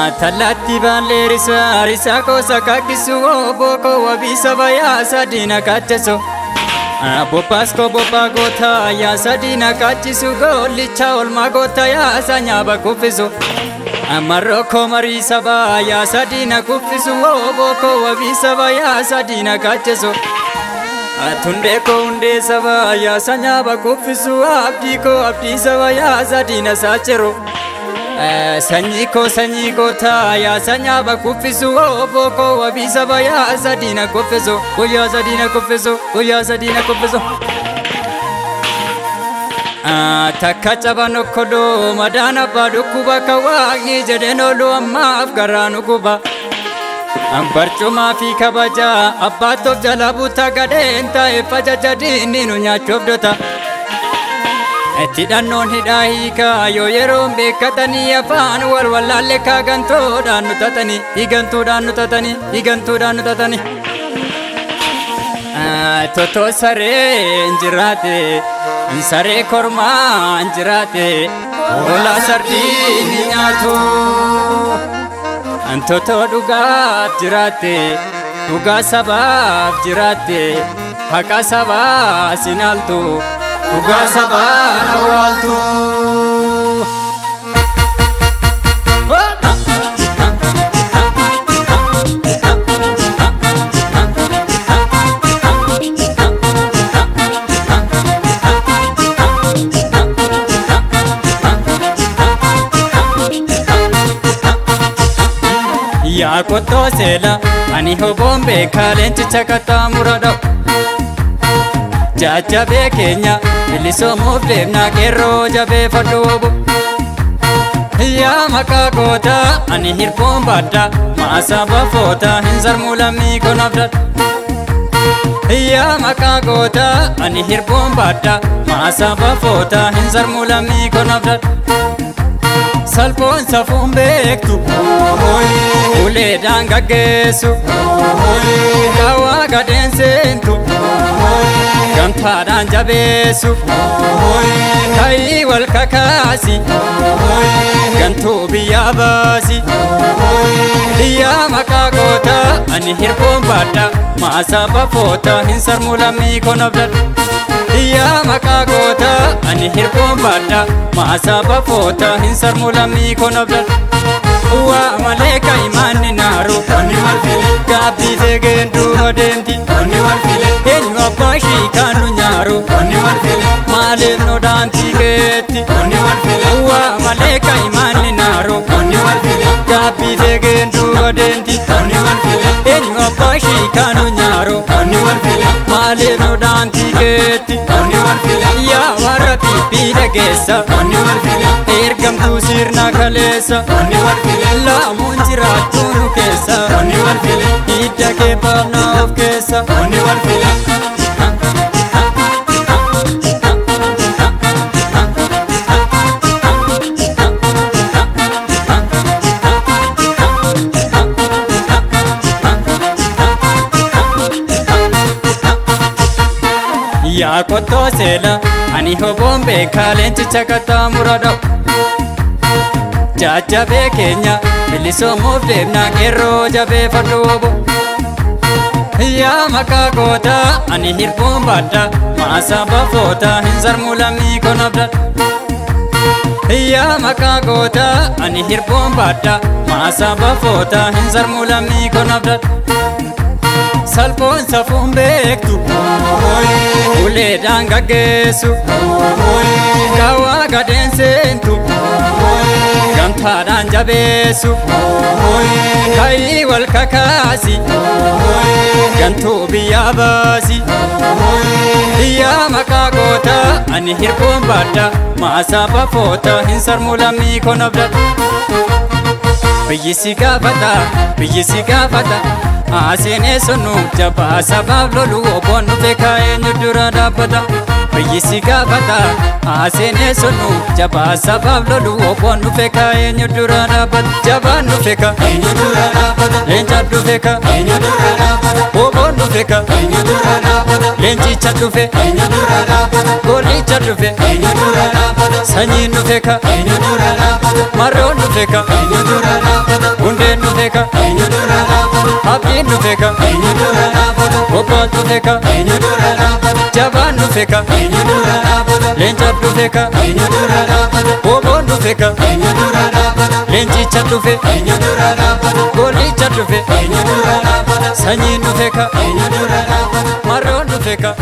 Talatti balle risa kosa kakisu boko wabisa baya sadina kacheso Bopasko bopa gota ya sadina kachisu golicha olma gota ya sanya bakufiso Maroko marisa baya sadina kufisu boko wabisa baya sadina kacheso Tunde ko unde sabaya sanya bakufisu abdi sabaya sadina sachero sanyi ko ta ya sanya bakufisu boko wabisa baya sadina kufeso Oya sadina kufeso Oya sadina kufeso Takkacha banokodo madana badukuba kawagi jedeno amma afgaranu kuba Ambarchuma fi kabaja abbato jalabuta gadenta efaja jadini nunya chobdota Tidhannoon hidhaa hiikaa yoo yeroon beekkatanii afaan walwallaalle kaagantoodhaan nutatanii higantuudhaan nutatanii Totoo saree injiraate saree kormaa injiraate hoolaa sardiin nyaatu Totoo dhugaaf jiraate dhugaa sabaaf jiraate haqa sabaa sinaaltu Uga sabana waltu Ya koto sela ani hobombe kalenchi chakata murado Jajabe Kenya bilisoomuuf deemnaa qeerroo jabe fadhoobu Ya makakota ani hirboon badda maasaa bafoota hin sarmuu lammii konabda Ya makakota ani hirboon badda maasaa bafoota hin sarmuu lammii konabda Salphoon safuun beektu uleedhaan gaggeessu Gawaa gadeen seentu Gantaadhaan jabeessu Ka'ii wal kakaasi Gantuu biyyaa baasi Biyyaa maqaa goota ani hirboon badda maasaa bafoota hin sarmuu lammii konabda Biyyaa maqaa goota ani hirboon badda maasaa bafoota hin sarmuu lammii konabda Waa malee ka imaanni naaru Gaabbii feegeen duuba deemti Eenyu abbaa shiikaanu nyaaru Maaliif no daantii keetti Waa malee ka imaanni naaru Gaabbii feegeen duuba deemti Eenyu abbaa shiikaanu nyaaru Maaliif no daantii keetti Yaa warra piippii dhageessa Ergamtuu sirna kaleessa Laamuun jiraattuu nu keessa Hidda kee baafna of keessa Yaa kottoo seela ani hoboon beekaa leencicha kattaa muradha Jajjabe Kenya bilisoomuuf deemnaa qeerroo jabee fadhoobu Yaa maqaa goota ani hirboon badda maasaa bafoota hin sarmuu lammii konabda Yaa maqaa goota ani hirboon badda maasaa bafoota hin sarmuu lammii konabda Salphoon safuun beektu uleedhaan gaggeessu Gawaa gadeen seentu Gantaadhaan jabeessu Ka'ii wal kakaasi Gantuu biyyaa baasi Biyyaa maqaa goota ani hirboon badda maasaa bafoota hin sarmuu lammii konabda Biyyi si gaafata Aseenee sunu jabaa sabaaf lolu obboon dhufe kaa'eenyu dura dhaabbata Biyyi si gaafata Aseenee sunu jabaa sabaaf lolu obboon dhufe kaa'eenyu dura dhaabbata Jabaan dhufe ka eenyu dura dhaabbata Leencaan dhufe ka eenyu dura dhaabbata Obboon dhufe ka eenyu dura dhaabbata Leencicha dhufe eenyu dura dhaabbata Goolicha dhufe eenyu dura dhaabbata Sanyiin dhufe ka eenyu dura dhaabbata Marroon dhufe ka eenyu dura dhaabbata hundeen dhufeeka abdiin dhufeeka bobbaan dhufeeka jabaan dhufeeka leencaaf dhufeeka boboon dhufeeka leencicha dhufe goolicha dhufe sanyiin dhufeeka marroon dhufeeka